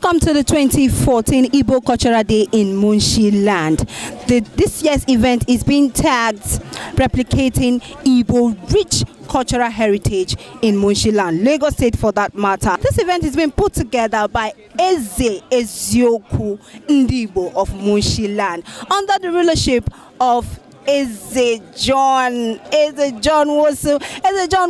Welcome to the 2014 Igbo Cultural Day in Mushin Land. This year's event is being tagged replicating Igbo rich cultural heritage in Mushin Land, Lagos State for that matter. This event is being put together by Eze Ezioku Ndibo of Mushin Land under the rulership of Eze John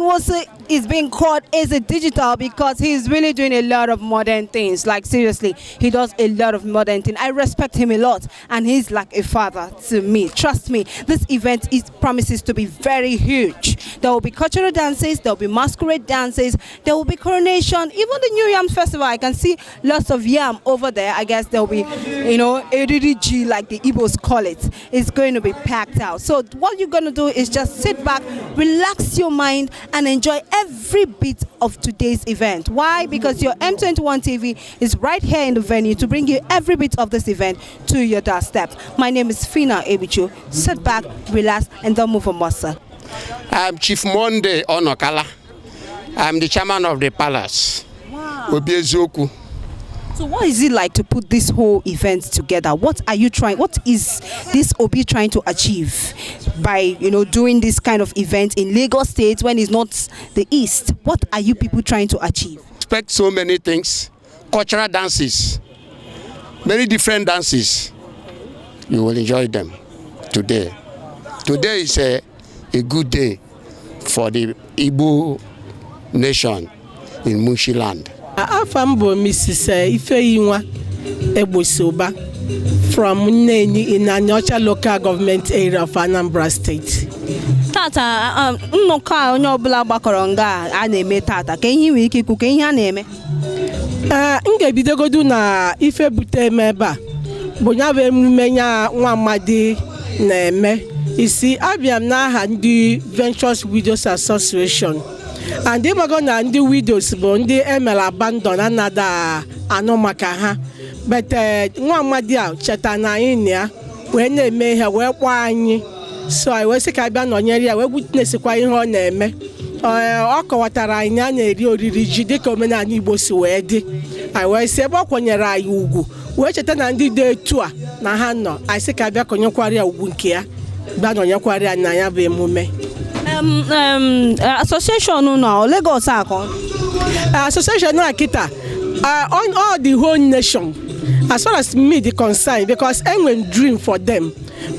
Wosu is being called Eze Digital because he's really doing a lot of modern things. Like seriously, he does a lot of modern things. I respect him a lot and he's like a father to me. Trust me, this event promises to be very huge. There will be cultural dances, there will be masquerade dances, there will be coronation, even the New Yam Festival. I can see lots of yam over there. I guess there will be, ADDG like the Igbos call it. It's going to be packed out. So what you're going to do is just sit back, relax your mind and enjoy every bit of today's event. Why? Because your M21 TV is right here in the venue to bring you every bit of this event to your doorstep. My name is Fina Ebichu. Sit back, relax, and don't move a muscle. I'm Chief Monday Onokala. I'm the chairman of the palace. Wow. Obiezoku. So what is it like to put this whole event together? What is this Obi trying to achieve by, doing this kind of event in Lagos State when it's not the East? What are you people trying to achieve? Expect so many things. Cultural dances. Many different dances. You will enjoy them today. Today is a good day for the Igbo nation in Mushin Land. Afambo Mrs. Ifeyinwa Ebosoba from Neni in Anyocha local government area of Anambra State. Tata, nnoka onye ọbụla gbakọrọ nga a na-eme tata ka ihe nwere ike ikwu ka ihe a na-eme. Ngebidogodu na ife bute ebe a bụ nya bụ emume nya nwa amadi na-eme isi abịam n'aha ndị Ventures Widows Association. And they were going to do widows, but they emela abandon another anomaka ha. But one madia chetana inia when they may have wine. So I was a cabin on area where witness quite on them. Okawatara in an area rigid common and Igbo wedi. I was say about when you're a yugu. Which at an day tour. Nahano, I say cabia on your quarry wunkia. Ban on your quarry and I have a moment. Association no Lagos association no Akita on all the whole nation as far as me the concern because I will dream for them,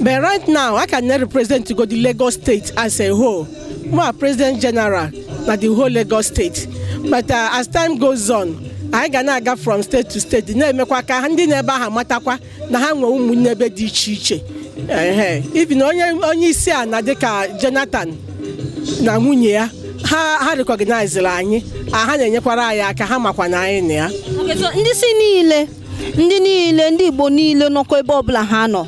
but right now I cannot represent to go the Lagos State as a whole. More President General na the whole Lagos State, but as time goes on I gonna go from state to state. The name kwa ka ndị na-ebe ha matakwa na ha nwe ụmụ n'ebe dị iche iche. Even onye isi a na dịka Jonathan na nwunye ya ha recognize anyị ha na-enyekwara anyị aka ha makwa na anyị na ya. Okay, so ndị Igbo niile nọkọ ebe ọbụla ha nọ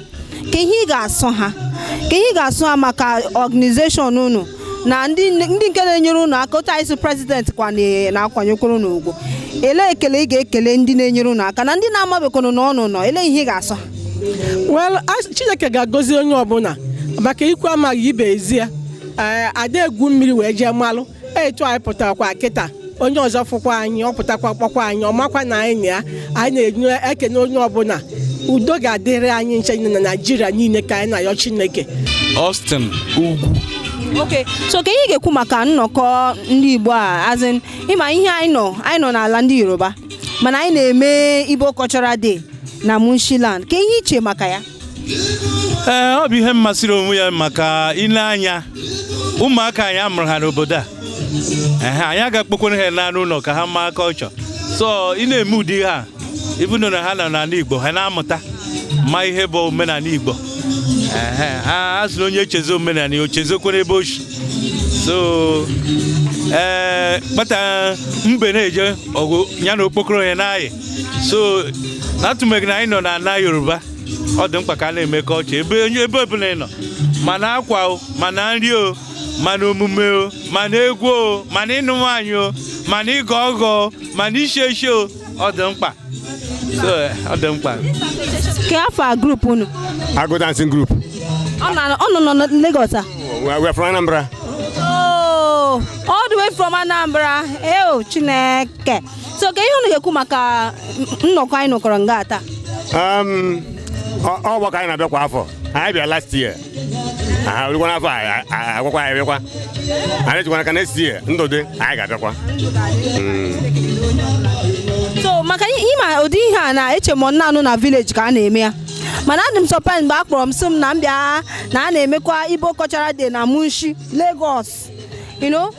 ka ihe ga-asọ ha maka organization unu na ndị nke na-enyere unu aka otu anyị president kwa na-akwanyekwuru n'ugwu ele ekele ị ga-ekele ndị na-enyere unu aka na ndị na-amabekwanụ n'ọnụ nọ ele ihe ga-asọ. Well, Chineke ga-agọzi onye ọbụla maka ikwu amaghị ibe ezi ya. Ada egwu mmiri wee jee malụ etu anyị pụtakwa kịta onye ọzọ fụkwa anyị ọ pụtakwa kpọkwa anyị ọmakwa na anyị na anyị na-enye ekene onye ọbụla udo ga-adịrị anyị nche na Naịjirịa niile ka anyị na-ayọ Chineke. Austin Ugwu. Okay, so ka ihe ga-ekwu maka nnọkọ ndị Igbo a azin ịma ihe anyị nọ n'ala ndị Yoruba mana anyị na-eme Igbo Cultural Day na Mushin Land ka ihe iche maka ya. Ọ bụ ihe mmasịrị onwe ya maka ile anya ụmụaka anyị amụrụ ha n'obodo a anyị aga-akpọkwara ha n'anụ ụlọ ka ha maa culture so ị na-eme ụdị ha ibunu na ha nọ n'ala Igbo ha na-amụta ma ihe bụ omenala Igbo ha sịrị onye echezi omenala ya ochezokwara ebe ochi so kpata mbe na-eje ọgụ ya na okpokoro ya n'anyị so na-atụmeghị na anyị nọ n'ala Yoruba ọ dị mkpa ka a na-eme culture ebe ọbụla ị nọ mana akwa o mana nri o mana omume o mana egwu o mana ịnụ nwaanyị o mana ịgọ ọgọ mana ishi eshi o ọ dị mkpa so ọ dị mkpa. Ka afọ group unu Agụ dancing group. ọ nọ na Lagos a? We are from Anambra. all the way from Anambra. Chineke. So can you know maka nnọkọ anyị nọkọrọ nga taa? Ọ gbaka anyị na-abịa kwa afọ. Anyị bịa last year. Orikwa n'afọ agwakwa anyị bịakwa. Anyị jikwana ka next year ndụdị anyị ga-abịakwa. So maka ịma ụdị ihe a na-eche m nnaanụ na village ka a na-eme ya. Mana adị m surprised mgbe a kpọrọ m sị m na m bịa na a na-emekwa Igbo Cultural Day na Mushin, Lagos. You know?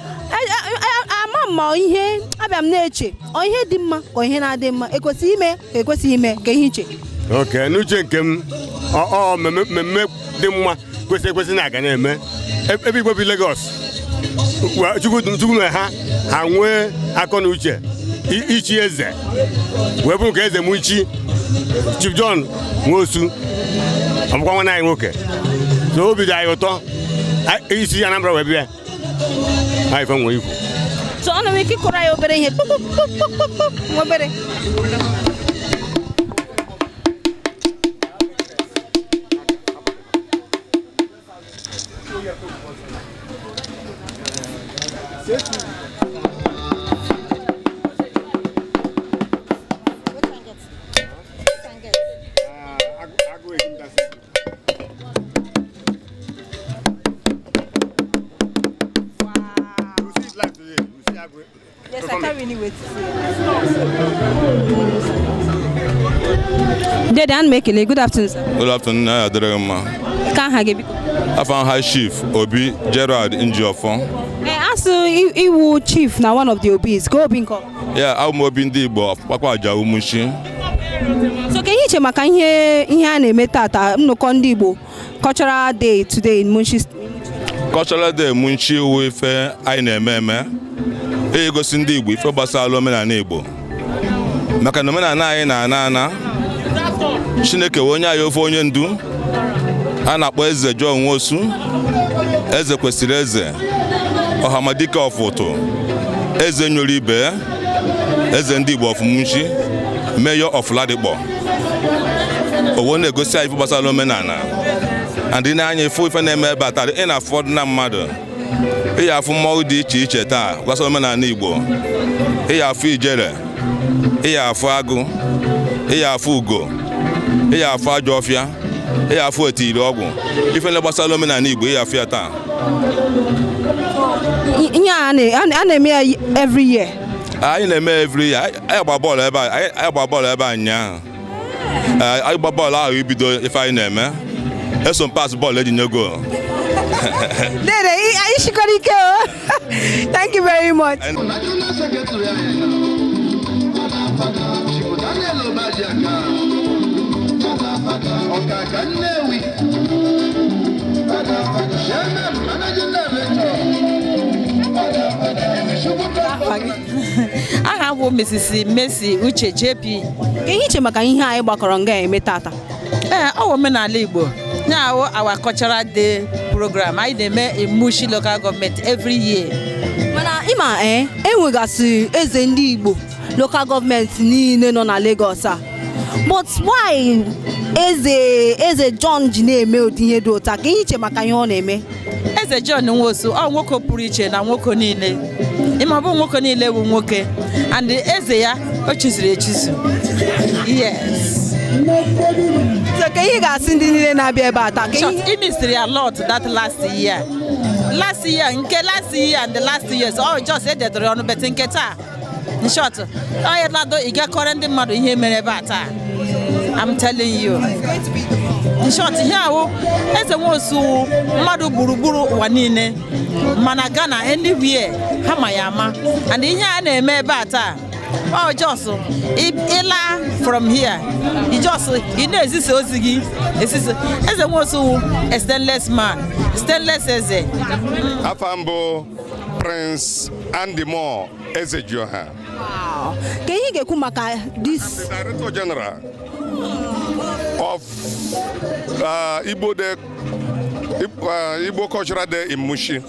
Ama mma ihe abịa m na-eche ihe dị mma ka ihe na-adị mma ekwesịghị ime ka ekwesịghị ime ka ihe iche. Okay, n'uche nke m mmemme dị mma kwesị na-aga na-eme ebe Igbo bi Lagos chukwu ha nwee akọ na uche ichi eze wee bụrụ ka eze m ichi Chief John Nwosu ọbụkwa nwanne anyị nwoke so obi dị anyị ụtọ isi Anambra wee bịa anyị fe nwee ikwu. So ọ na-eme ike ịkọrọ ya obere ihe obere. Yes, I can't really wait to see it. Dede and Mekele, good afternoon, sir. Good afternoon, Adarama. Can't hug it. I found High Chief Obi Gerard Injiofon. As Iwu Chief, now one of the Obis, go Binko. Yeah, I'm Obi Ndibo, Papa Jau Mushin. So can you check my here metata no Kondibo Cultural Day today in Mushin? Cultural Day Munchi with Aine Meme. Ego Sindibu, if Basalomena Nebo. Macanomena na Shineke Wonya Yovonyendu. Anakpo eze John Nwosu, eze kwesịrị eze, ọhamadike ọfụtụ, eze nyoribe, eze ndị Igbo of Mushin, Mayor of Ladipo. Owo na-egosi anyị gbasara omenala. Ndị na-anya ife ife na-eme ebe taa ị na-afọdụ na mmadụ. Ị ya afụ mmọnwụ dị iche iche taa gbasara omenala Igbo. Ị ya afụ ijere, ị ya afụ agụ, ị ya afụ ugo, ị ya afụ ajọ ọfịa. Ị ya afụ etiri ọgwụ ife gbasara omenala Igbo ị ya afụ ya taa. Ihe a na-eme ya every year. Anyị na-eme every year. Anyị gba bọọlụ ebe a ụnyaahụ. Anyị gba bọọlụ ahụ ibido ife anyị na-eme. Eso m pas bọọlụ eji nye goal. Thank you very much. Aha bụ Mrs. Mercy Uche JP. Ka ihe iche maka ihe anyị gbakọrọ nga eme tata? Ọ omenala Igbo. Now our cultural day program I na-eme in Mushin local government every year. Mana ịma enwegasị eze ndị Igbo local government niile nọ na Lagos a. But why eze John ji na-eme ụdị ihe dị ụta? Ka ihe iche maka ihe ọ na-eme? Eze John Nwosu ọ nwoke pụrụ iche na nwoke niile. Ịma bụ nwoke niile bụ nwoke and eze ya o chizuru echizu. Yes. So ka ihe ga-asị ndị niile na-abịa ebe a taa? He missed a lot that last year and the last years just ededere ọnụ bet nke taa. In short, I lado ị ga-akọrọ ndị mmadụ ihe mere ebe a taa. I'm telling you. In short, here eze Nwosu mmadụ gburugburu ụwa niile mana Ghana anywhere ha ma ya ama and ihe a na-eme ebe a taa. Oh, just ila from here. He na-ezisa ozi gị. Eze Nwosu a stainless man. Stainless eze. Afambo Prince Andy Moore Ezejioha. Wow. Can you get maka this? The Director General of Igbo Cultural Day in Mushin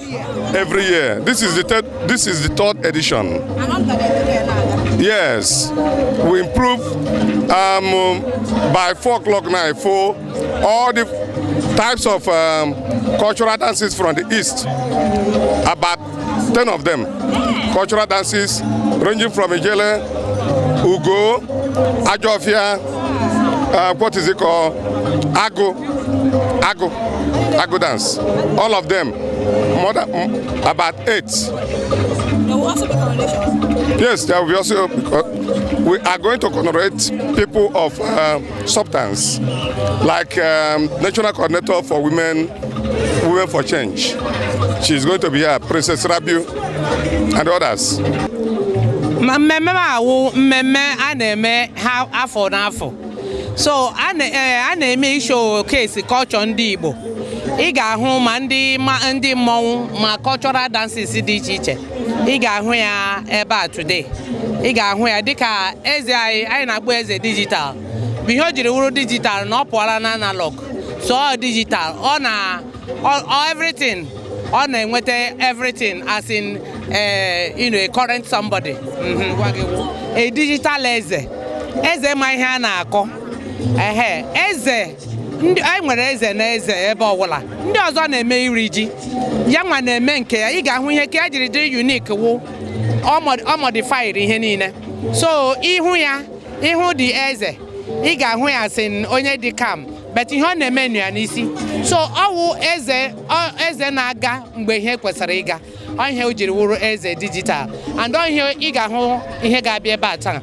every year. This is the third edition. Yes, we improve by 4 o'clock now for all the types of cultural dances from the east. About 10 of them. Cultural dances ranging from Ijele, Ugo, Ajofia, what is it called? Ago dance. All of them, about 8. There will also be coronations. Yes, there will be also, because we are going to commemorate people of substance, like National Coordinator for Women for Change. She's going to be here, Princess Rabiu, and others. Mmemme awụ mmemme a na-eme ha afọ n'afọ. So a na-eme showcase culture ndị Igbo. Ị ga-ahụ ma ndị mmọnwụ ma cultural dances dị iche iche. Ị ga-ahụ ya ebe a today. Ị ga-ahụ ya dịka eze anyị na-akpọ eze digital. Ihe o jiri wuru digital na ọ pụọla na analog. So digital, everything. On na-enweta everything as in a current somebody. A digital eze ma ihe a na-akọ. Eze anyị nwere eze na eze ebe ọbụla. Ndị ọzọ na-eme iri ji. Ya nwa na-eme nke ya. Ị ga-ahụ ihe ka ya jiri dị unique wụ ọ modified ihe niile. So ihu dị eze. Ị ga-ahụ ya sin onye dị calm. But ihe ọ na-eme ya n'isi. So ọwụ eze na-aga mgbe ihe kwesịrị ịga. Ọ ihe o jiri wuru eze digital. And ọ ihe ị ga-ahụ ihe ga-abịa ebe a taa.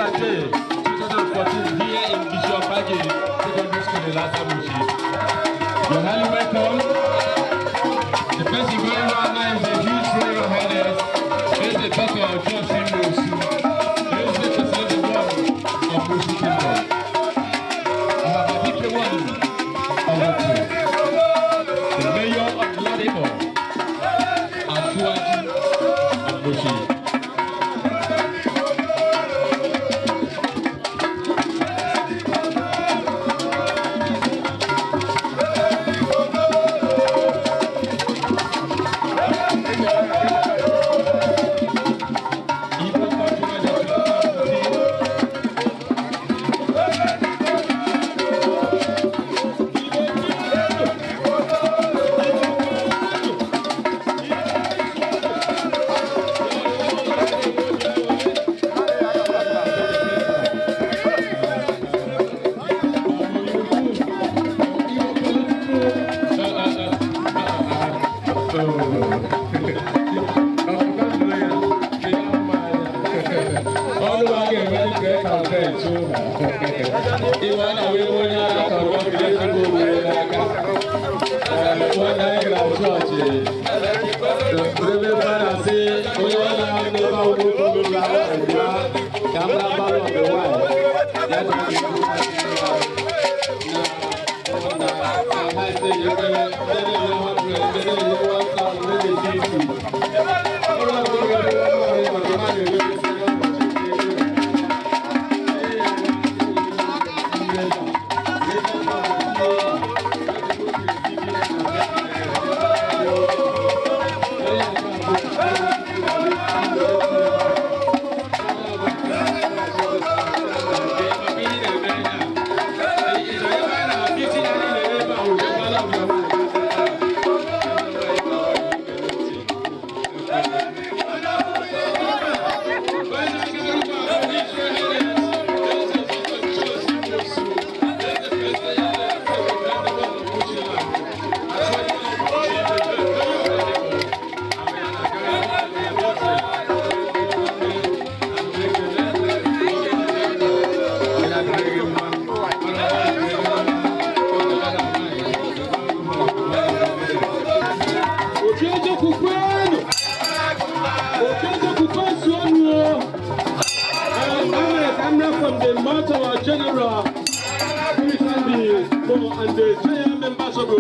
Cultural Day 2014 here in Bishop Aji Secondary School in Lhasa Mushin. You're highly welcome. The person going right now is a huge royal highness. He's the Dr. Johnson Mosu. He's the president of Mushin Kingdom. I have a big one over to the mayor of Ladipo, Atuaji of Mushin. From the mouth of our general, and the giant members of the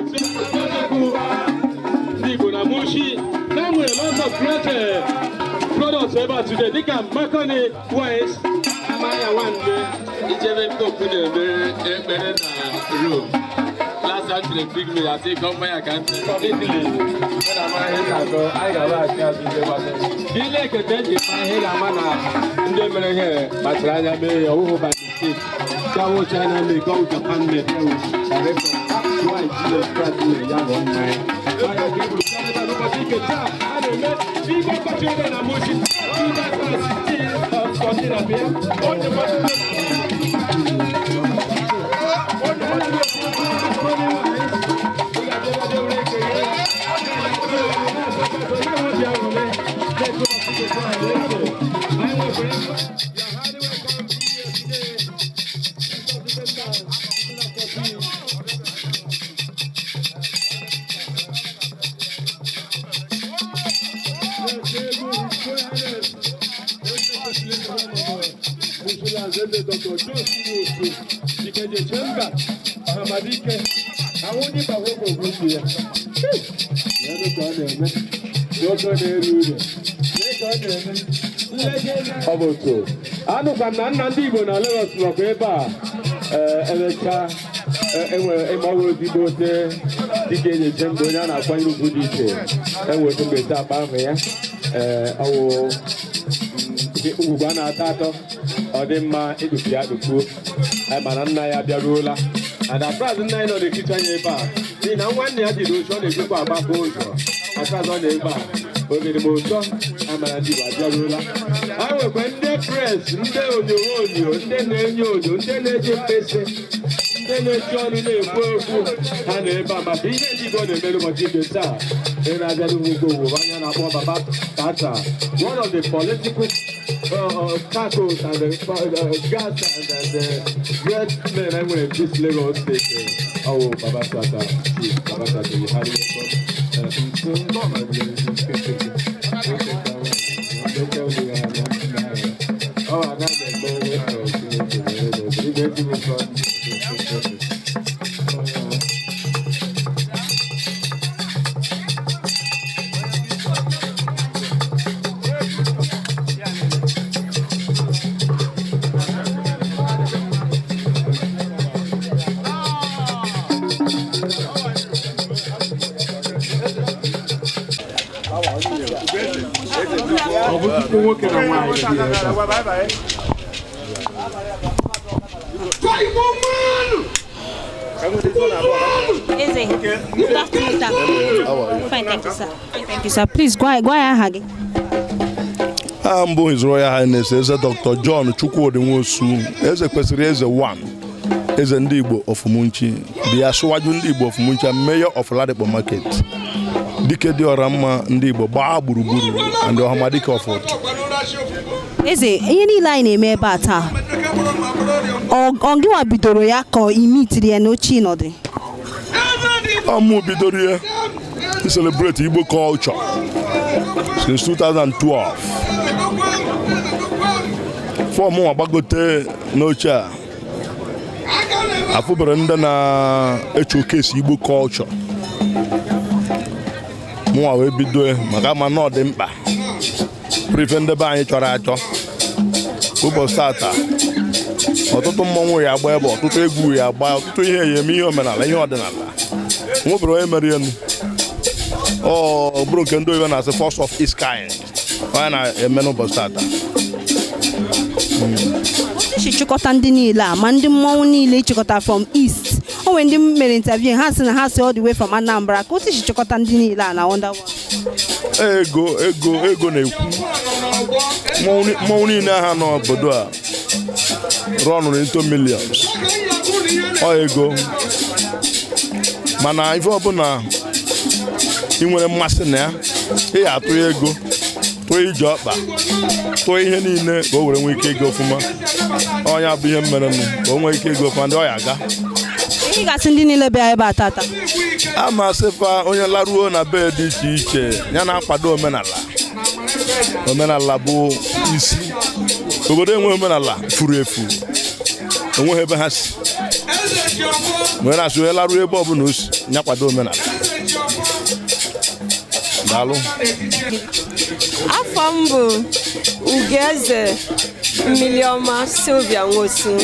Igbo Mushin. Now we a lot of great products about today. They can back on it twice. Amaya one day, it's even open better room. Last time they pick me, I say, come by, I can't say, from Italy. When I'm here, I got to be like a dead in my head, I'm in the American, but Raya may over by the state. Go China may go to Japan, may go. I reckon why Jesus Christ is a young one man. I give you Canada, nobody can tell. I don't know. Igbo Cultural and Mushin. 2016 of here. On the anụkwa na nna ndị Igbo na Lagos nọkwa ebe a emecha enwe ozigbo ote dịka enyeche mgbe onye a na-akwanyere ugwu dị iche enweta mgbeta akpa ahụ ya ọwụ ugwu a na-atọ atọ ọ dị mma ịdụpụ ya dụpuo mana nna ya bịaruola adapraz nna ya nọ n'ekiti anya ebe a n'ihi na nwanne ya jiri oche ọ na-ejikwa agbapụ ụzọ ataz ọ na ebe a ogere m ụtọ amara ndị Igbo abịaruola ha nwekwa ndị pres ndị onyonyo ndị na-enye onyo ndị na-eji mkpesa ndị na-eji ọnụ na-ekwu okwu ha na ebe a maka ihe ndị Igbo na-emere ụbọchị nke taa ị na-abịa n'ugwu owuwe anya na-akpọ Baba Tata one of the political tacos and the gas and the bread men I went to this Lagos state. Oh, Baba Sata, Baba Sata, you had it. Oh, I got Fine, thank you, sir. Thank you, sir. Please go ahead. Mbụ His Royal Highness Eze Dr. John Chukwudi Nwosu, eze kwesịrị eze 1, eze ndị Igbo of Munchi, the Asụwaju ndị Igbo of Munchi, Mayor of Ladipo Market, dike dị ọra mma ndị Igbo gbaa gburugburu and ọhamadike of Otu. Eze, ihe niile anyị na-eme ebe a taa, ọ gịnwa bidoro ya ka imitiri ya n'ochi nọdụ? Mụ bidoro ya to celebrate Igbo culture since 2012. Fọmụ agbagote n'oche a afụbere ndị na-echokesi Igbo culture. Mụnwa wee bido maka ama na ọ dị mkpa prife ndị be anyị chọrọ achọ. Ụbọchị tata ọtụtụ mmọnwụ ya agba ebe, ọtụtụ egwu ya agba, ọtụtụ ihe ya eme, ihe omenala, ihe ọdịnala. Nwebere onye mere enu ọ bụrụ nke ndị oyibo na-asị first of its kind onye na-eme n'ụbọchị tata. Isi chịkọta ndị niile a ma ndị mmọnwụ niile ịchịkọta from east. O nwere ndị mere interview ha sị na ha si all the way from Anambra. Ka otu isi chịkọta ndị niile a na Wonder One? Ego na-ekwu. Mmọnwụ niile ha n'obodo a run into millions. Ọ ego. Mana ife ọbụla ị nwere mmasị na ya, ị atụ ego, tụọ ije ọkpa, tụọ ihe niile ka o were nwee ike ego ọfụma. Ọnya bụ ihe mere m ka o nwee ike ego ọfụma ndị ọ ya aga. Ị gasị ndị niile bịa ebe a tata. A ma sịfa onye laruo na be dị iche iche ya na-akwado omenala. Omenala bụ isi. Obodo enwe omenala furu efu. Onweghị ebe ha si. Mgbe na-asụ onye laruo ebe ọ bụla o si ya kwado omenala. Daalụ. Afọ m bụ Ugeze Milioma Sylvia Nwosu.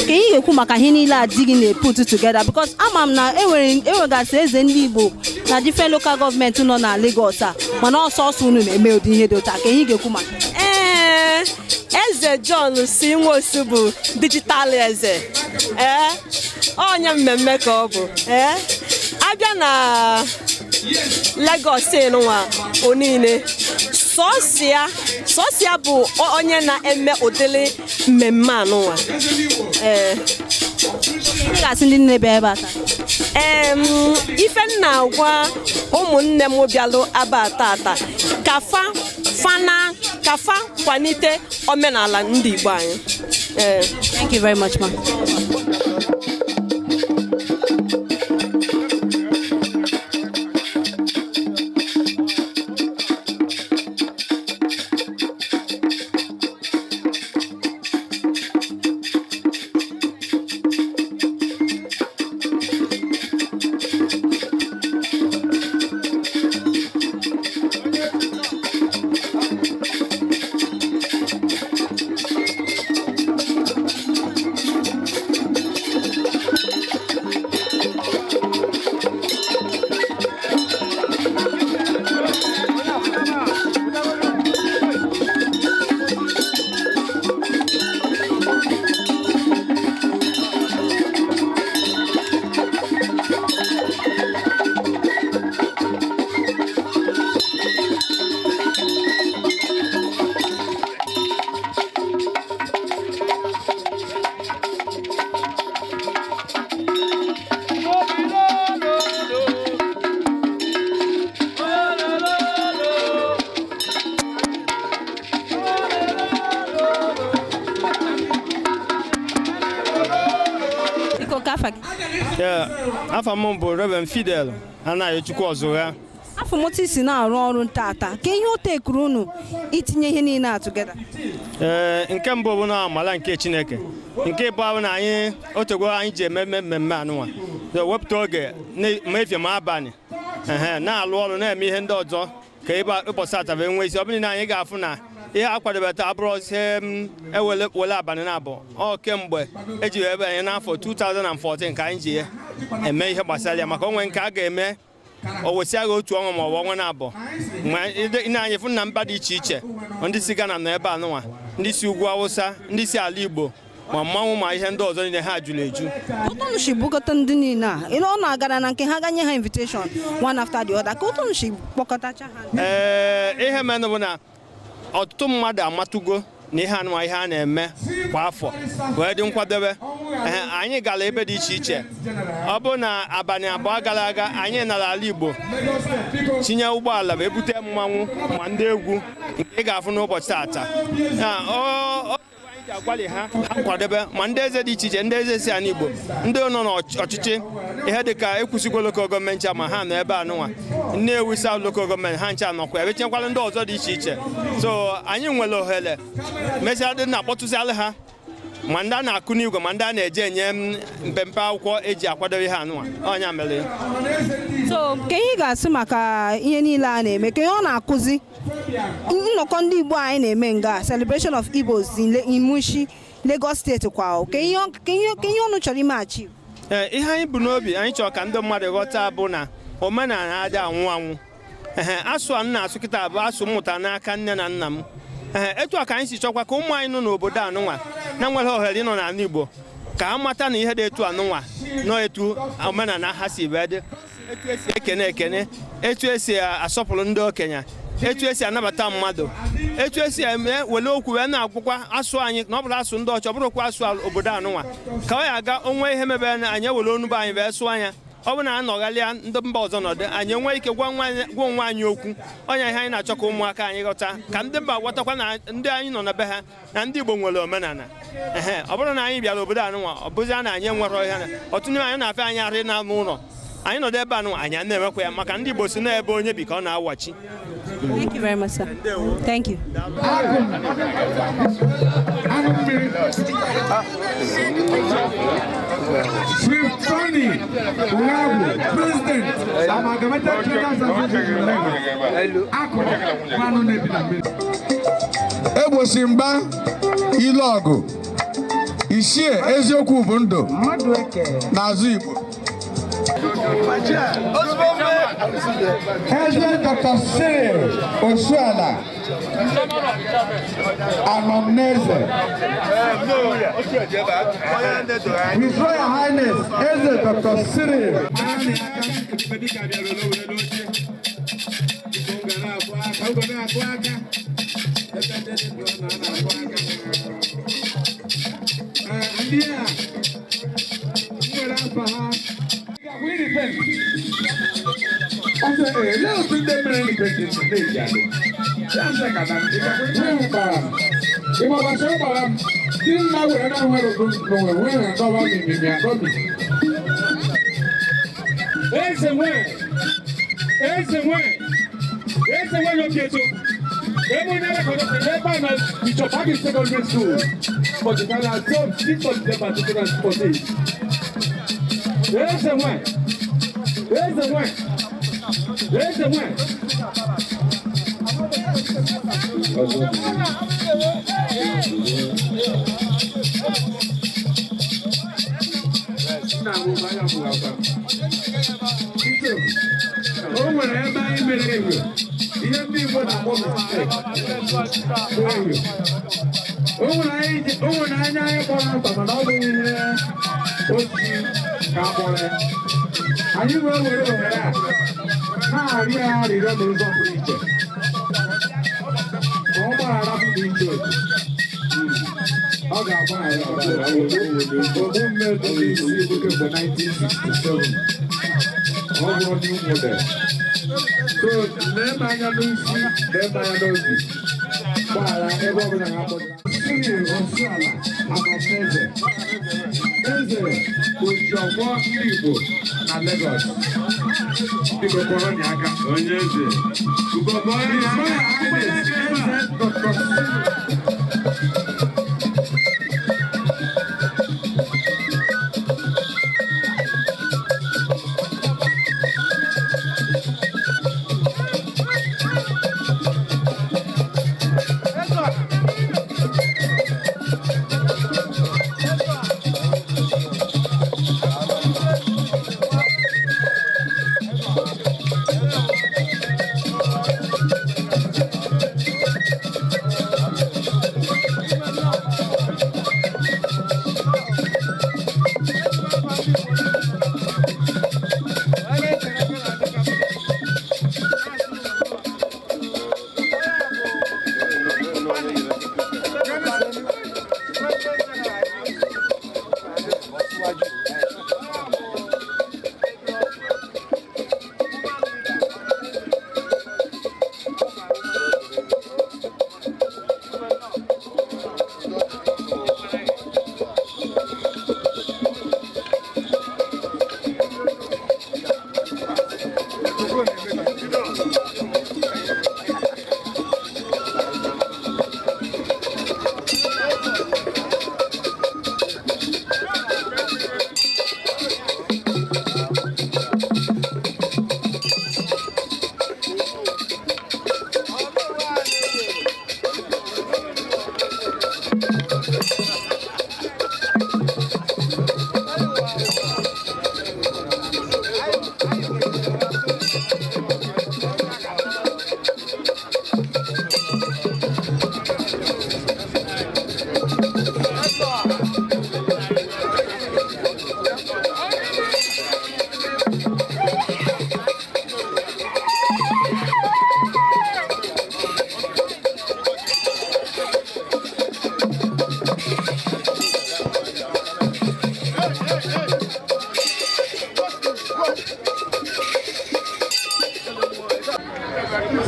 Ka ị ga-ekwu maka ihe niile adịghị na-put together because ama m na enwegasị eze ndị Igbo na different local government nọ na Lagos a mana ọsọsọ unu na-eme ụdị ihe dị ụta. Ka ihe ga-ekwu maka Eze John si Nwosu bụ digital eze. Onye mmemme ka ọ bụ. Abịa na Lagos nwa onine Sosia bụ onye na-eme ụdịrị mmemme anụnwa. Ị ga-asị ndị nne bịa ebe a taa. Ife nna gwa ụmụnne m bịalụ aba tata ka fa kwalite omenala ndị Igbo anyị. Thank you very much, ma. afa gị? Afa m bụ Reverend Fidel Anayochukwu Ọzụgha. Afọ mụta isi na-arụ ọrụ ntata ka ihe o tekuru unu itinye ihe niile a together? Nke mbụ bụ na amala nke Chineke. Nke bụ abụ na anyị otegwo anyị ji eme mmemme anụnwa. Wepụta oge ma efie ma abalị na-alụ ọrụ na-eme ihe ndị ọzọ ka ụbọchị ataba enwe isi. Ọ bụrụ na anyị ga-afụ na ihe akwadobata abụrụ ihe ewele abalị na-abụ kemgbe eji ebe anyị n'afọ 2014 ka anyị ji eme ihe gbasara ya, maka onwe nke a ga-eme o wesịaghị otu ọnwa ma ọ bụ ọnwa na-abụ ị na-anya fụ na mba dị iche iche, ndị si Ghana nọ ebe anụnwa, ndị si ugwu Awụsa, ndị si ala Igbo, ma mmanwụ ma ihe ndị ọzọ niile ha jụrụ eju. Ụtọnụchi bukọta ndị niile a ọ na-agara na nke ha ganye ha invitation one after the other ka ụtọnụchi kpọkọtacha ha? Ihe menụ bụ na ọtụtụ mmadụ amatụgo na ihe anụnwa ihe a na-eme kwa afọ wee dị nkwadebe. Anyị gara ebe dị iche iche. Ọ bụ na abalị abụọ gara aga anyị nara ala Igbo tinye ụgbọala wee bute mmanwụ ma ndị egwu nke ị ga-afụ n'ụbọchị tata. Agwali ha kwadebe ma ndị eze dị iche iche, ndị eze si ala Igbo, ndị nọ n'ọchịchị ihe dịka ekwusigo lokal gọọmenti ma ha nọ ebe anụnwa, Nnewi South lokal gọọmenti ha ncha nọkwa ebe tinyekwala ndị ọzọ dị iche iche. So anyị nwere ohere mesịa dị na-akpọtụzialụ ha ma ndị a na-akụ n'igwe ma ndị a na-eje enye mpempe akwụkwọ eji akwadobe ihe anụnwa ọnya mere. So ka ihe ga-asị maka ihe niile a na-eme ka ihe ọ na-akụzi nnọkọ ndị Igbo anyị na-eme nga celebration of Igbos in Mushin, Lagos State kwa ka ihe ọnụ chọrọ ime achieve? Ihe anyị bụ n'obi anyị chọrọ ka ndị mmadụ ghọta bụ na omenala adị anwụ anwụ. Asụ a nna asụ kịta bụ asụ mmụta n'aka nne na nna m. Etu a ka anyị si chọkwa ka ụmụ anyị nọ n'obodo anụnwa na nwere ohere ịnọ n'ala Igbo ka ha mata na ihe dị etu anụnwa nọ etu omenala ha si wee dị, etu esi ekene, etu esi asọpụrụ ndị okenye, etu esi anabata mmadụ, etu esi eme wele okwu wee na-agwụkwa asụ anyị na ọ bụrụ asụ ndị ọcha, ọ bụrụkwa asụ obodo anụnwa ka ọ ya aga onwe ihe mebere na anyị ewere onugbu anyị wee sụọ anya. Ọ bụ na anọghalịa ndị mba ọzọ nọdụ anyị enwee ike gwa onwe anyị okwu. Ọnya ihe anyị na-achọ ka ụmụaka anyị ghọta, ka ndị mba ghọtakwa na ndị anyị nọ na be ha na ndị Igbo nwere omenala. Ọ bụrụ na anyị bịara obodo anụnwa ọ bụzi na anyị enwere ihe ọtụtụ n'ime anyị na-afịa anyị arị na ụlọ anyị nọdụ ebe anụnwa anyị na-emekwa ya maka ndị Igbo si na ebe onye bi ka ọ na-awachi. Thank you very much, sir. Thank you. Egbosi mgba ile ọgụ ichie eziokwu bụ ndụ n'azụ Igbo. Eze Dr. Cyril Osuala Anamneze, His Royal Highness Eze Dr. Cyril Eze eze Ojọgbọ ndị Igbo na Lagos. Biko kọrọ ni aka. Onye eze. Ugogbo onye aka.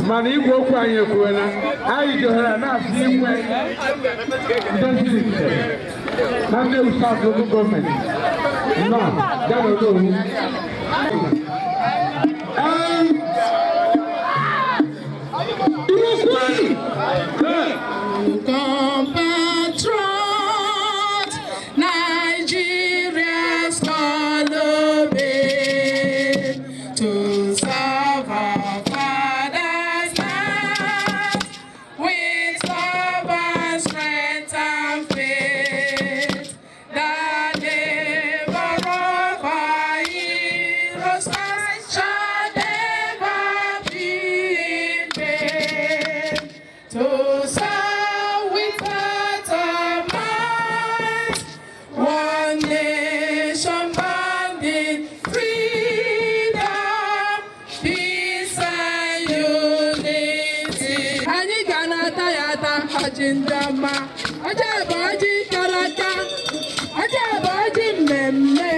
mana igwe okwu anyị ekwuola anyị dohere na-asị inwe ndozirite na ndị South Local Government nọ gadodowu compatriot Nigeria's call obey to serve our father's land with love and strength and faith. The labor of our heroes shall never be in vain. To serve without a mind, one nation bound in freedom, peace and unity. Anyị ga na-ata ya ata ọjị ndị ọma, ọjị bụ ọjị kara aka, ọjị bụ ọjị mmemme,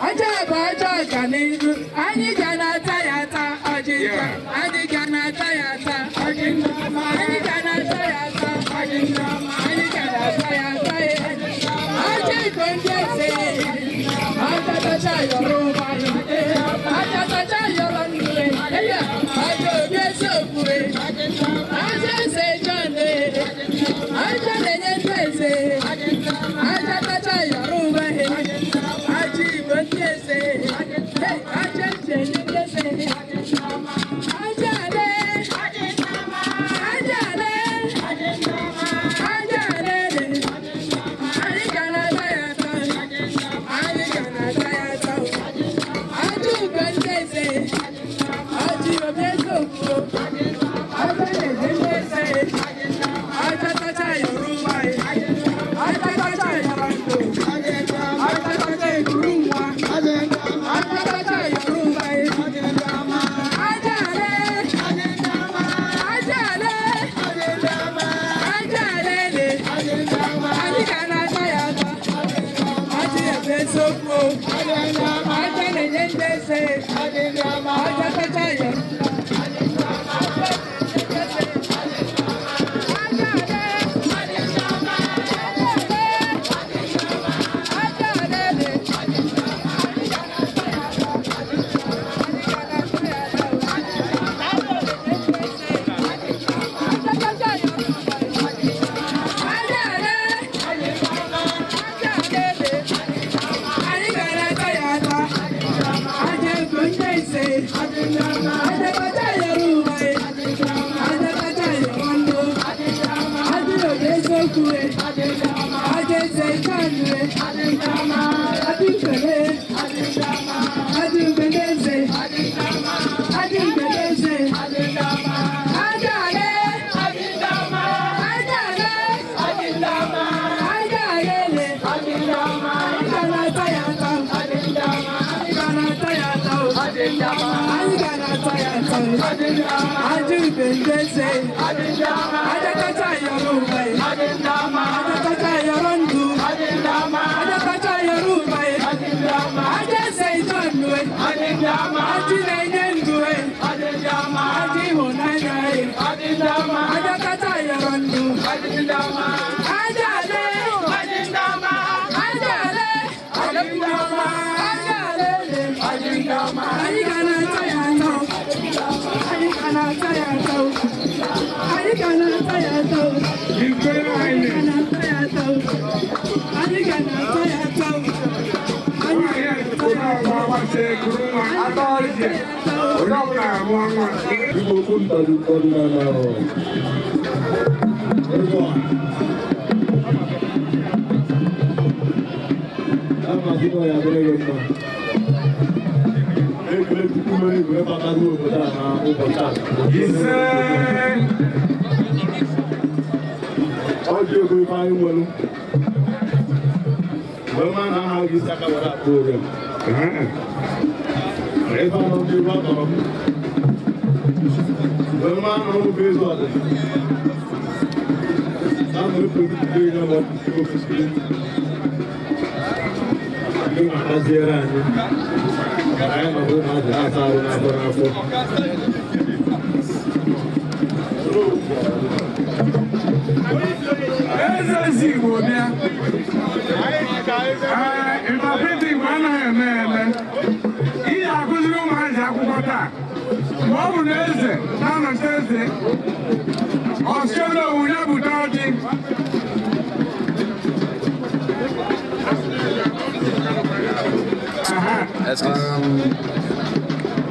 ọjị bụ ọjị ọganihu. Anyị ga na-ata ya ata ọjị ndị ọma, anyị ga na-ata ya ata ọjị ndị ọma, anyị ga na-ata ya ata ọjị ndị ọma, anyị ga na-ata ya ata ọjị Igbo ndị eze, ọjọtacha yọrọ ụwa ya, ọjọtacha yọrọ nne, ọjọ obi eze okwue, ọjọ eze John, ọjọ na-enye ndị eze, ọjọtacha yọrọ ụwa ya, ọjọ Igbo ndị eze, ọjọ nche ndị eze, ọjọ ale, ọjọ ale, ọjọ ale, anyị ga na-ata ya ata, anyị ga na-ata ya ata, ọjọ Igbo ndị eze, ọjọ obi eze okwuo, ọjọ na-enye ndị eze, ọjọ tacha yọrọ ụwa ya, ọjọ tacha yọrọ ndụ, ọjọ tacha ekuru nwa, ọjọ tacha yọrọ ụwa ya, ọjọ ale, ọjọ ale, ọjọ ale, anyị ga na-ata ya ata, ọjọ ebe eziokwu, ọjọ na-enye ndị eze, ọjọ tacha yọrọ ọjọ ale,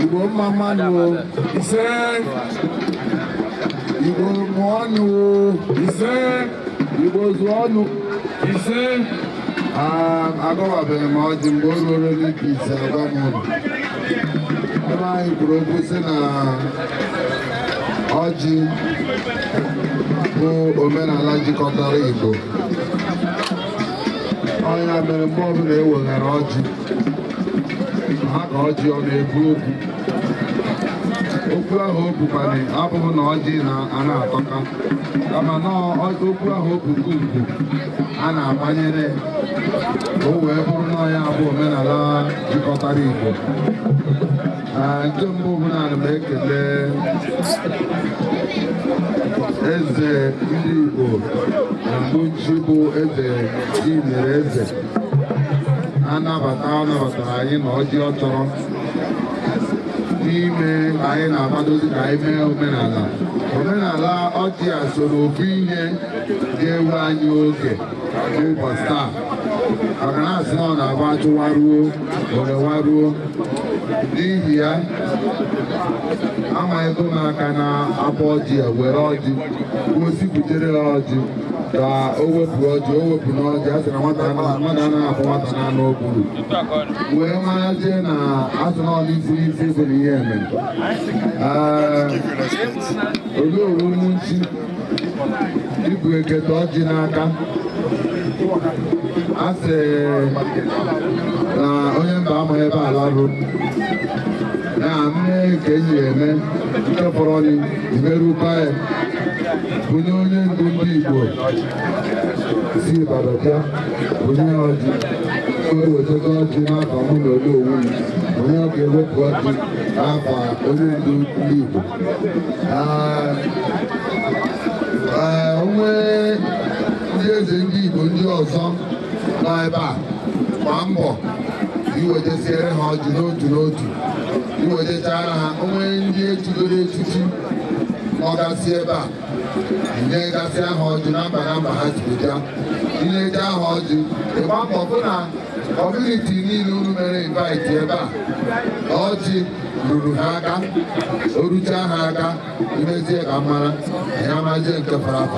Igbo mama no, ise. Igbo mwanu, ise. Igbo zwanu, ise. Agoba be ma di mboro re ki se agamo. Ema ibro ko se na oji o omenala jikọtara Igbo. Oya mere mgbe ọbụla e weghara ọjị ha ka ọjị ọ na-ebu okwu ahụ o bukwana abụghị na ọjị na atọka kama na okwu ahụ o buku ugwu a na-agbanyere o wee bụrụ na ya bụ omenala jikọtara Igbo. Nke mbụ bụ na ana m ekele eze ndị Igbo na Munchi bụ eze Chinyere eze anabatara anyị na ọjị ọ chọrọ n'ime anyị na-akwadozi ka anyị mee omenala ọjị a so n'ofu ihe ga-ewe anyị oge n'ụbọchị taa maka na asị na ọ na-abụ achụwaruo orewaruo n'ihi ya amaghịgo m aka na abụ ọjị a were ọjị gosi butere ya ọjị ka o wepụ ọjị o wepụ n'ọjị a sị na mmadụ anaghị abụ nwata na anụ okpuru wee marazie na asị na ọlụ isi bụ na ihe eme Olooru Munchi ibu ekete ọjị n'aka a sị na onye mba amaghị ebe ala rụ na mme ka eji eme nke fọrọ imerụkwa ya bunye onye ndu ndị Igbo si Ibadan bịa bunye ọjị ewetego ọjị n'afọ mụ na Olooru onye ọ ga-ewepụ ọjị n'afọ onye ndu ndị Igbo. Onwe ndị eze ndị Igbo ndị ọzọ nọ ebe a gbaa mbọ iwetesiere ha ọjị n'otu n'otu iwetechara ha onwe ndị etugoro echichi ọgasị ebe a inyegasị aha ọjị na mba ha jibụja inyecha aha ọjị ịgba mbọ bụ na Community niile unu mere invite ebe a. Ọjị ruru ha aka, orucha ha aka, imezie ka mara, anyị amazie nke fara afọ.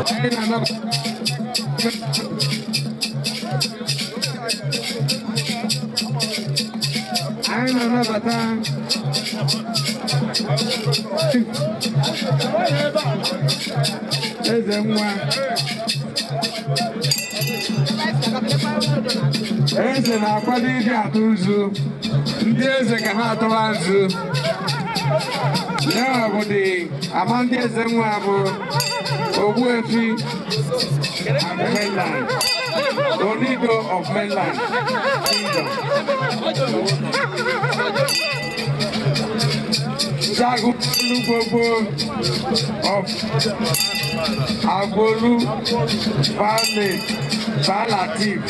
Anyị na-anabata eze nwa eze na-akwado ịdị atụ nzu ndị eze ka ha atụwa nzu ya bụ dị ama ndị eze nwa bụ Ogbuefi mainland Onido of mainland kingdom Jagunmolu gbogbo of Agbolu Valley Valatif.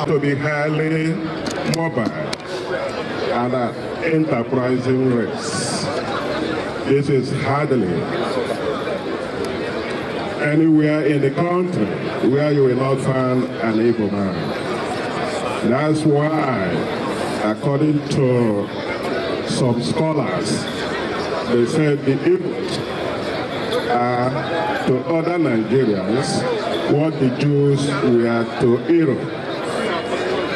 To be highly mobile and enterprising race. This is hardly anywhere in the country where you will not find an Igbo man. That's why, according to some scholars, they said the Igbos are to other Nigerians what the Jews were to Europe.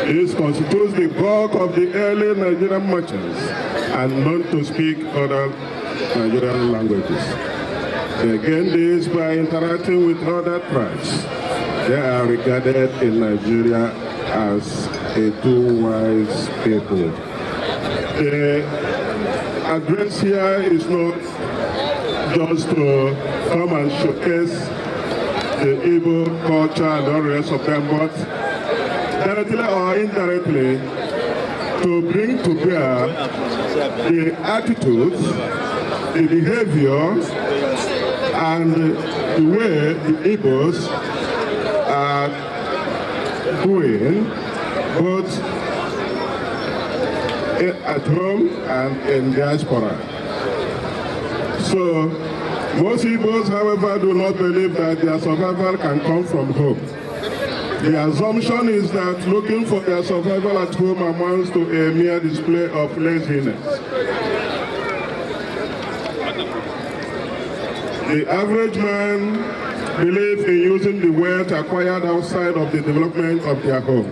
This constitutes the bulk of the early Nigerian merchants and known to speak other Nigerian languages. They gain this by interacting with other tribes. They are regarded in Nigeria as a two-wise people. The address here is not just to come and showcase the Igbo culture and the rest of them, but directly or indirectly to bring to bear the attitudes, the behavior, and the way the Igbos are doing, both at home and in diaspora. So, most Igbos, however, do not believe that their survival can come from home. The assumption is that looking for their survival at home amounts to a mere display of laziness. The average man believes in using the wealth acquired outside of the development of their home.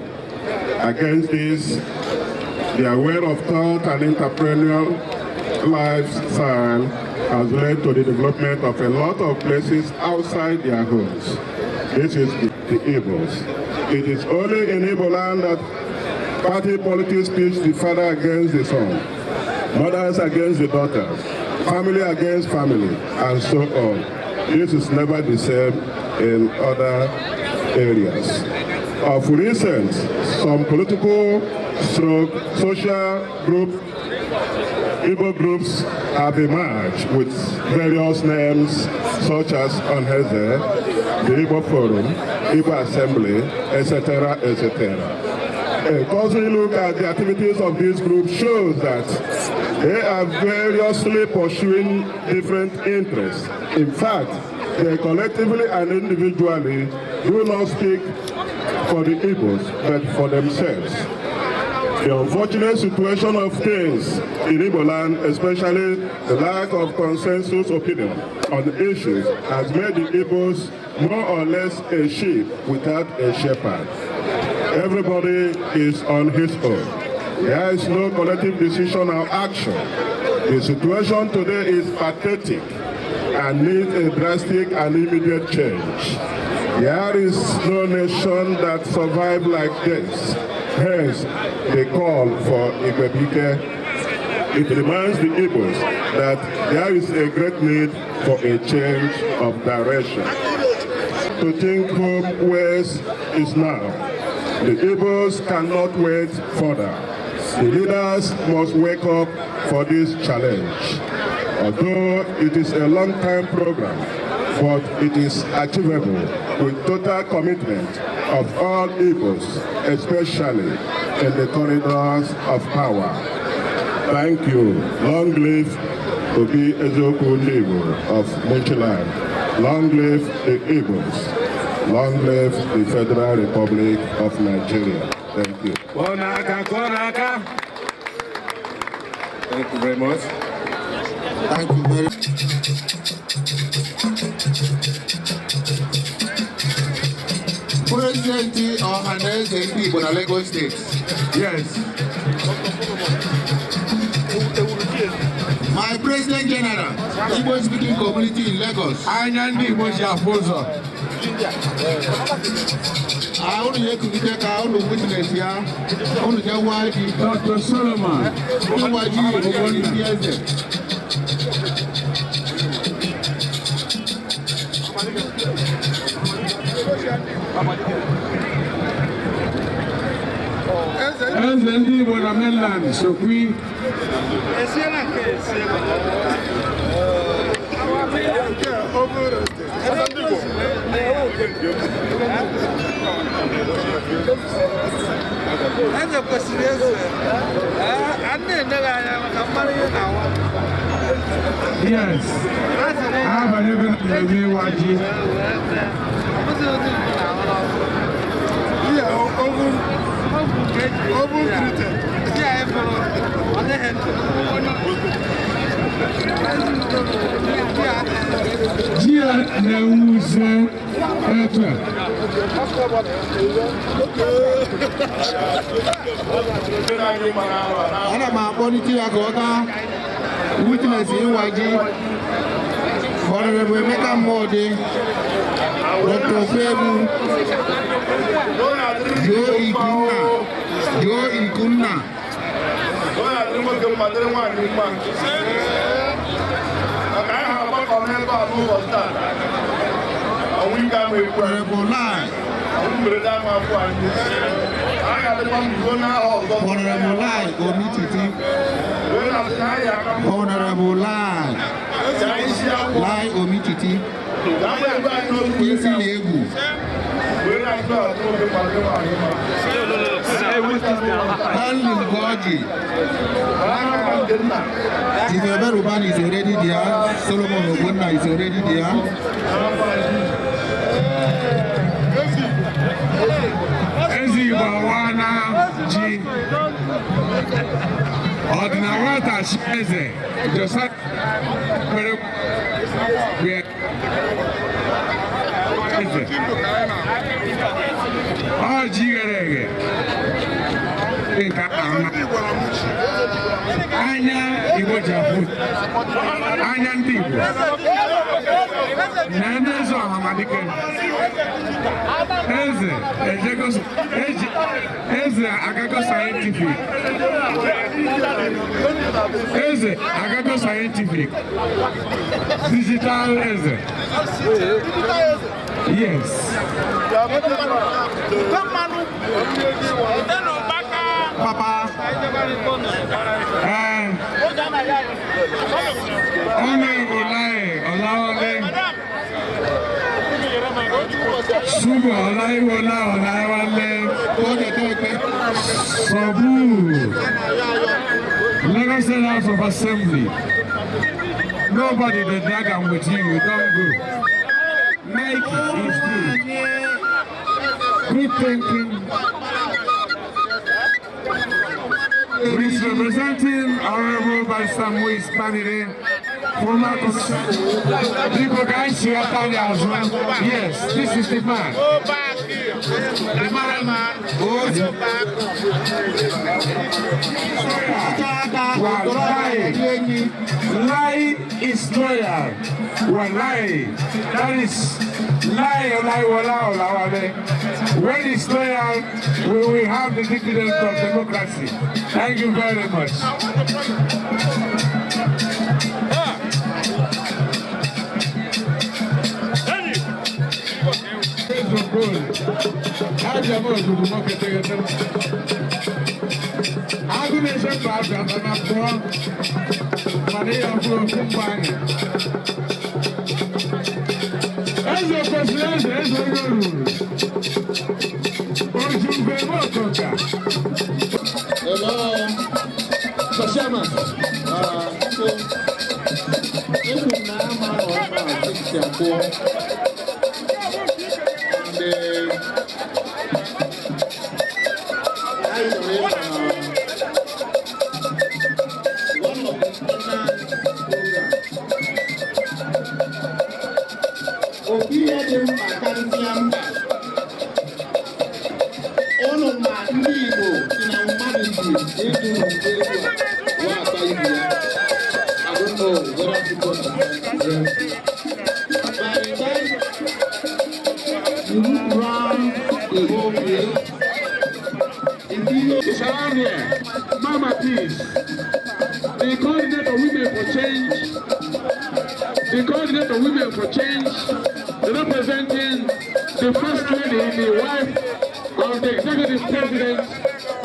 Against this, they are aware of thought and entrepreneurial lifestyle has led to the development of a lot of places outside their homes. This is the Igbos. It is only in Igbo land that party politics pitch the father against the son, mothers against the daughters, family against family, and so on. This is never the same in other areas. Of recent, some political social Igbo groups have emerged with various names such as Onheze, the Igbo Forum, Igbo Assembly, etc., etc. A cursory look at the activities of this group shows that they are variously pursuing different interests. In fact, they collectively and individually do not speak for the Igbos, but for themselves. The unfortunate situation of things in Igbo land, especially the lack of consensus opinion on issues, has made the Igbos more or less a sheep without a shepherd. Everybody is on his own. There is no collective decision or action. The situation today is pathetic and needs a drastic and immediate change. There is no nation that survives like this. Hence, the call for Igwebike. It reminds the Igbos that there is a great need for a change of direction. To think home west is now. The Igbos cannot wait further. The leaders must wake up for this challenge. Although it is a long-time program, but it is achievable with total commitment of all Igbos, especially in the corridors of power. Thank you. Long live Obi Ezoku Igbo of Mushin Land. Long live the Igbos. Long live the Federal Republic of Nigeria. Thank you. Thank you very much. Thank you very much. President Ohaneze Igbo na Lagos State. Yes. My President General, Igbo speaking community in Lagos. Anyandi Igbo Shafozo. I only hear Kudeka, I only witness here. Only Jawadi. Dr. Solomon. Jawadi, Eze ndị Igbo na mainland Sokwi. Eze kwesịrị eze. Yes. Abalị ebe na-eme waji. Dia na-ewuze efe. Ana m akpọlite ya ka ọ gaa witness ịwaji Honorable Emeka Mmọdị, Dr. Febu, Joe Ikunna. Honorable Lai. Honorable Lai Omititi. Honorable Lai Omititi. Isi na-egwu. Henry Ngoji. Ifebe Ruban is already there. Solomon Ogbonna is already there. Ezi Bawana Ji. Ọdịnawata Chieze. Joseph Kwere. Ọjị ghere eghe. Nke ama. Anya Igbo ji afụ anya ndị Igbo na ndị eze ọhamadike eze agago scientific digital eze yes Papa Sugo Olaiwale Sabu Lagos State House of Assembly. Nobody that drag am with you, don't go. Make is good thinking. He's representing Honorable Barrister Moise Banire, former people guys here as well. Yes, this is the man. Go back here. The man goes back. Lie is loyal. Lie. That is lie. When it's loyal, we will have the dividends of democracy. Thank you very much. Hello, Sashama. Mama, please. The coordinator Women for Change. The coordinator Women for Change, representing the First Lady, the wife of the Executive President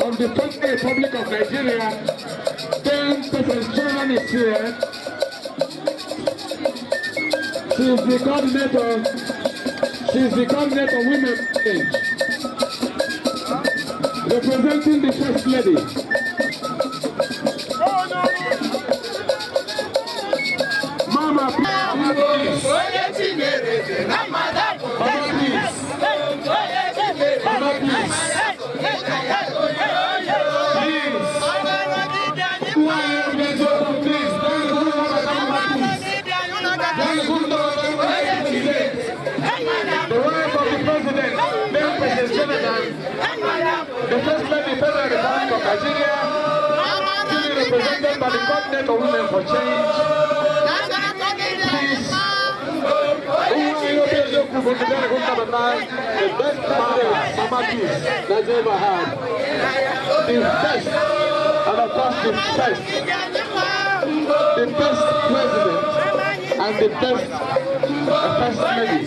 of the First Republic of Nigeria. Then President Chairman is here. She is the coordinator Women for Change. Representing the First Lady. Mama, please. The wife of the President, then President Jonathan, the First Lady, Federal Republic of Nigeria, represented by the coordinator Women for Change. Please, the best Mama Peace that's ever had. The best, and of course the best president and the best first lady.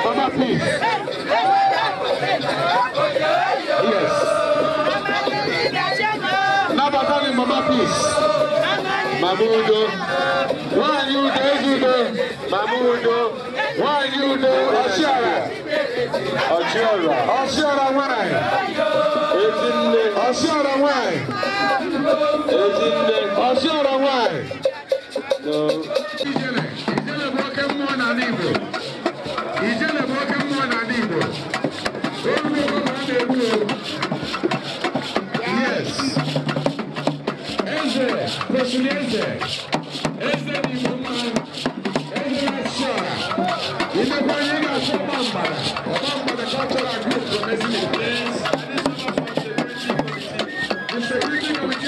Mama Peace. Yes. Now about Mama Peace. Mamudo. Why you do? Mamudo. Why you do? Oshiara. Why? Oshiara why? No. Yes. Presidente. Eze ni woman. Eze Ashara. In the Panyega Obamba, the cultural group from Messi. The security committee.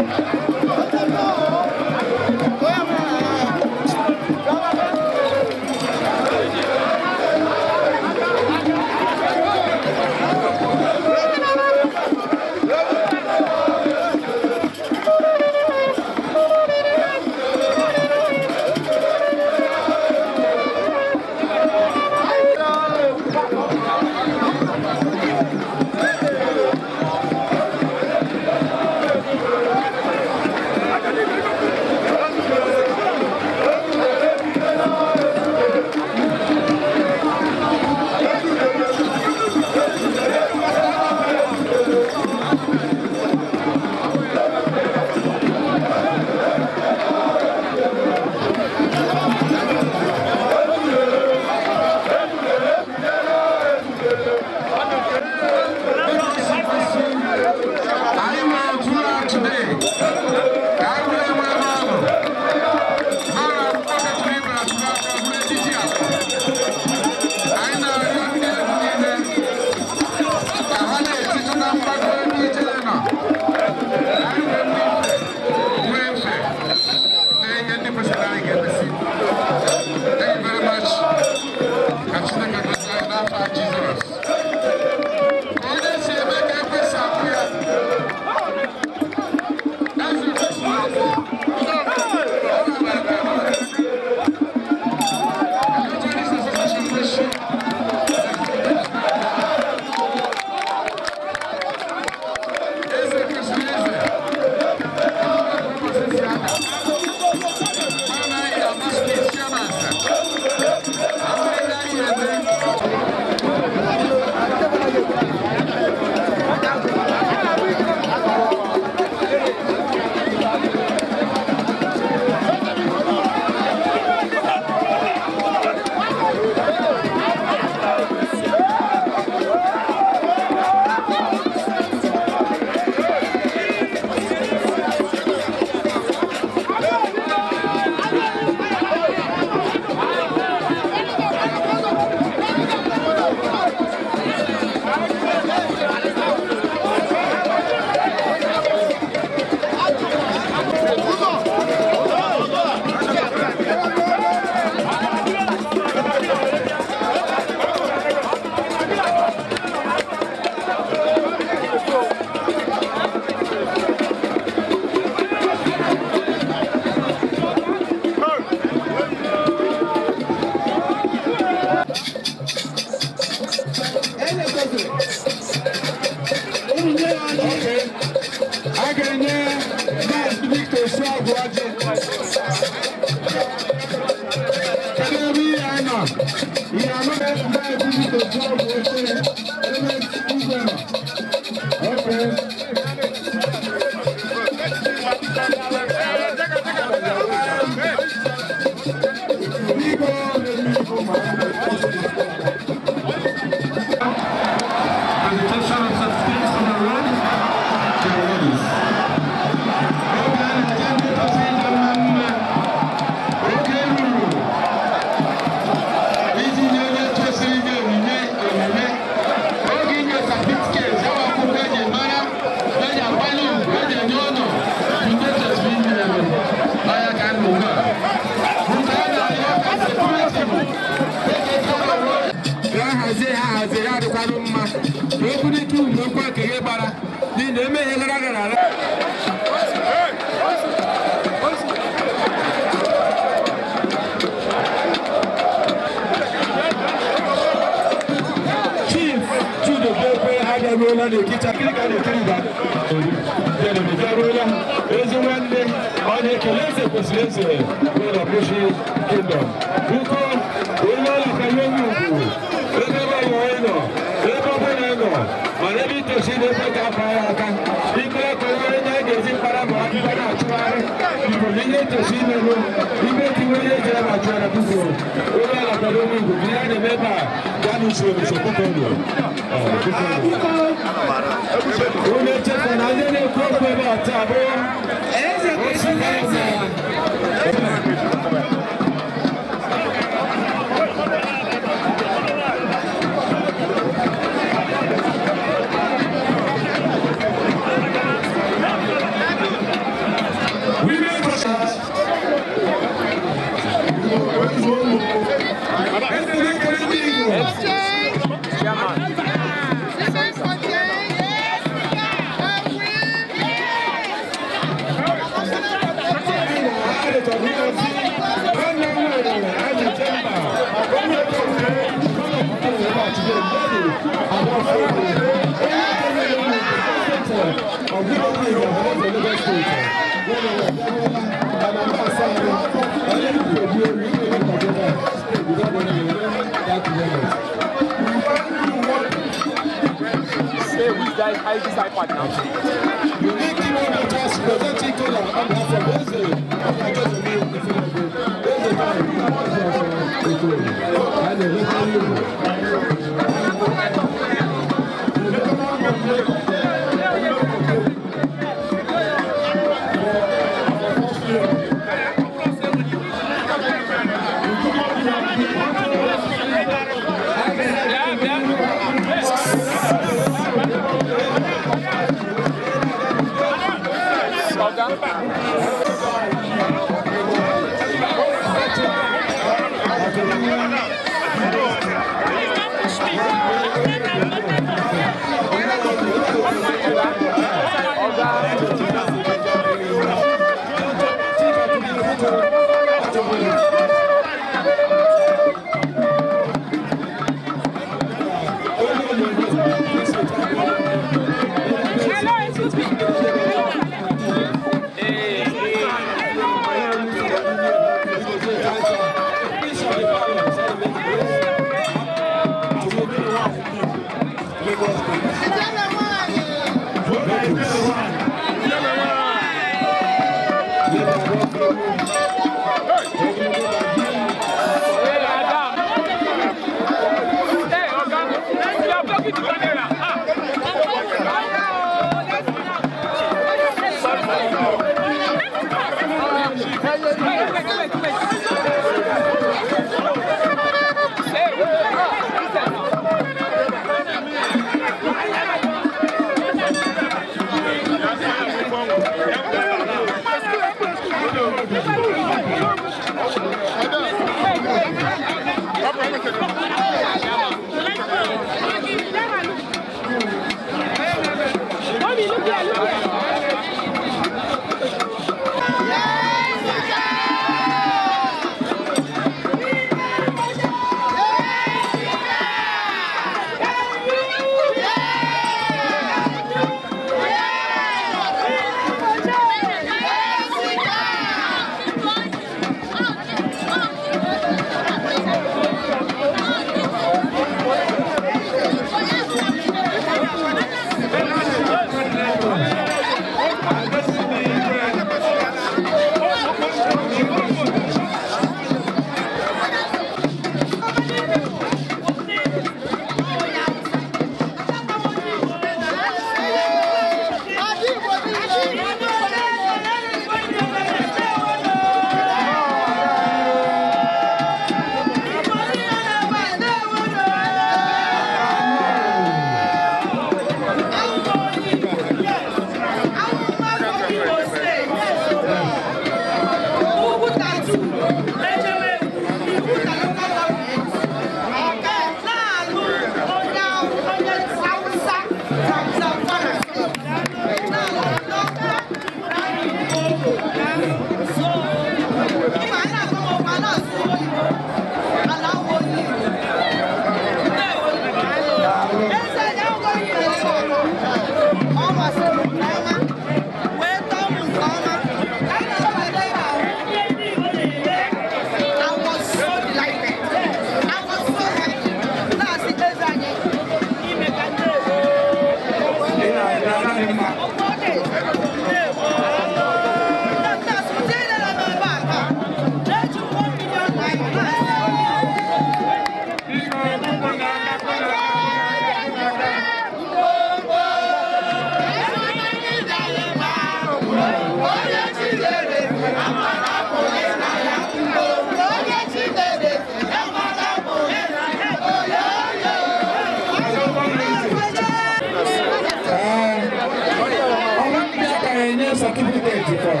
certificate for.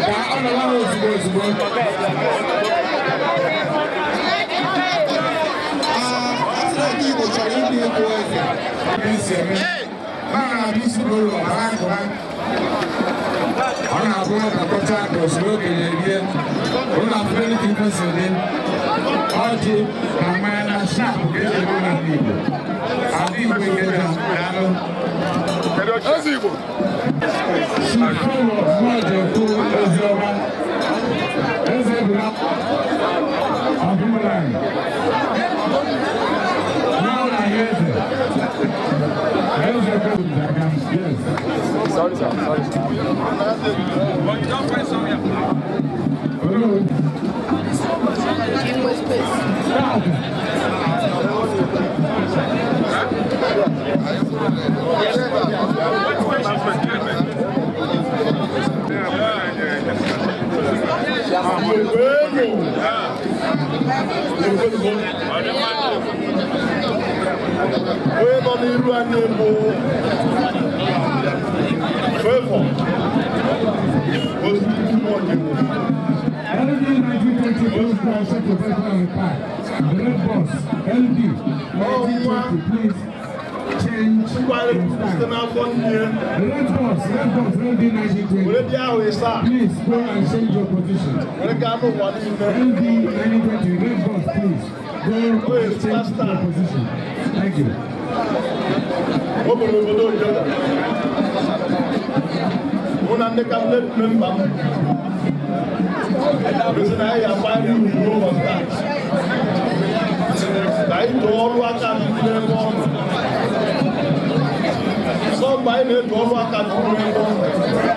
Ka ọ nọ ozugbo. Ndị Igbo chọrọ ịdị egwu eze. Isi eme. Mana na-abịa isi n'ụlọ mara nkụra. Ọ na-abụ ọkọcha ka osoro okenye rie. Ụlọ afọ ndị kwesị dị. Ọjị na mmanya na shapụ ga-eji n'ụlọ ndị Igbo. Adị Igbo nke na-alụ. Ezi Igbo. Shifụlụ mmadụ ekwu ozi ọma. Eze bụla ọbụla. N'ụlọ ahịa eze. Eze bụla yes. Sorry, sir. Sorry, sir. But you don't find some here. Please go and change your position. LD 1920, red boss, please. Go and change your position. Thank you. Somebody made one work at home.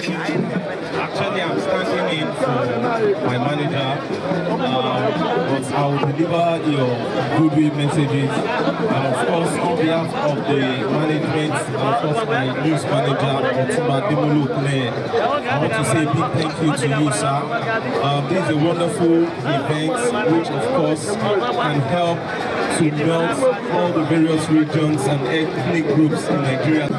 Actually, I'm standing in for my manager, but I will deliver your goodwill messages. And of course, on behalf of the management, and of course my news manager, Otumba Demolu Kule, I want to say a big thank you to you, sir. This is a wonderful event, which of course can help to melt all the various regions and ethnic groups in Nigeria.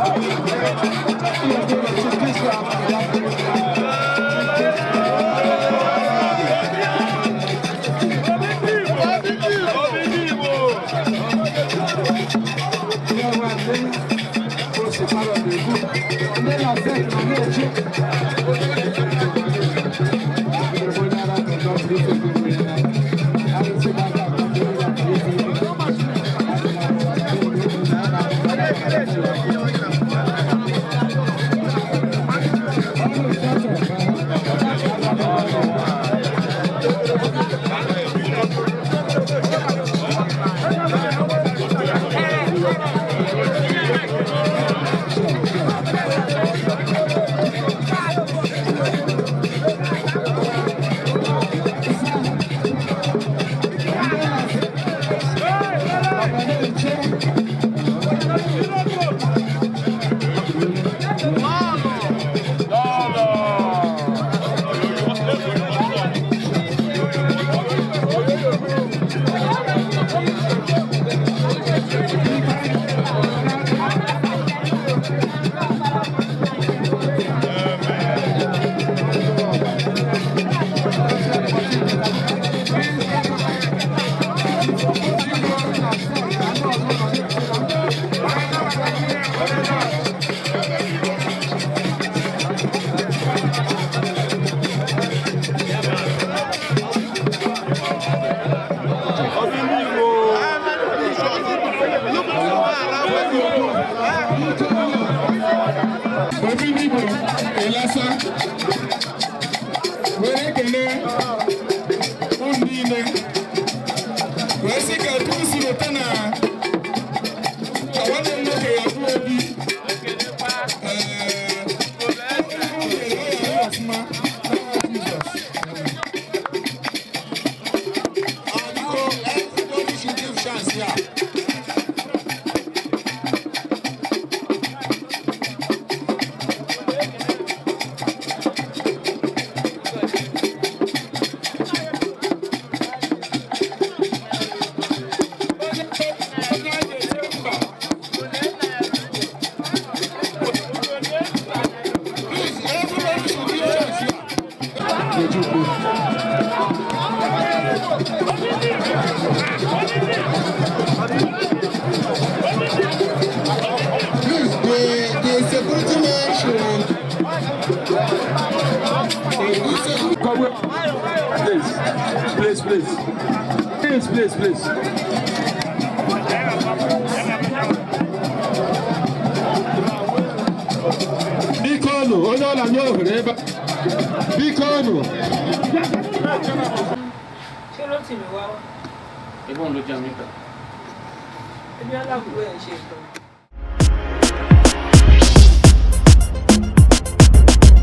Thank you. Please. Bikono, onye ọla nye ohere ebe bikono. Ṣé ló tì mí wá wá? Ìbọn ló jẹ́ mi kà. Ẹbí aláàbò ẹ̀ ń ṣe ìtọ́.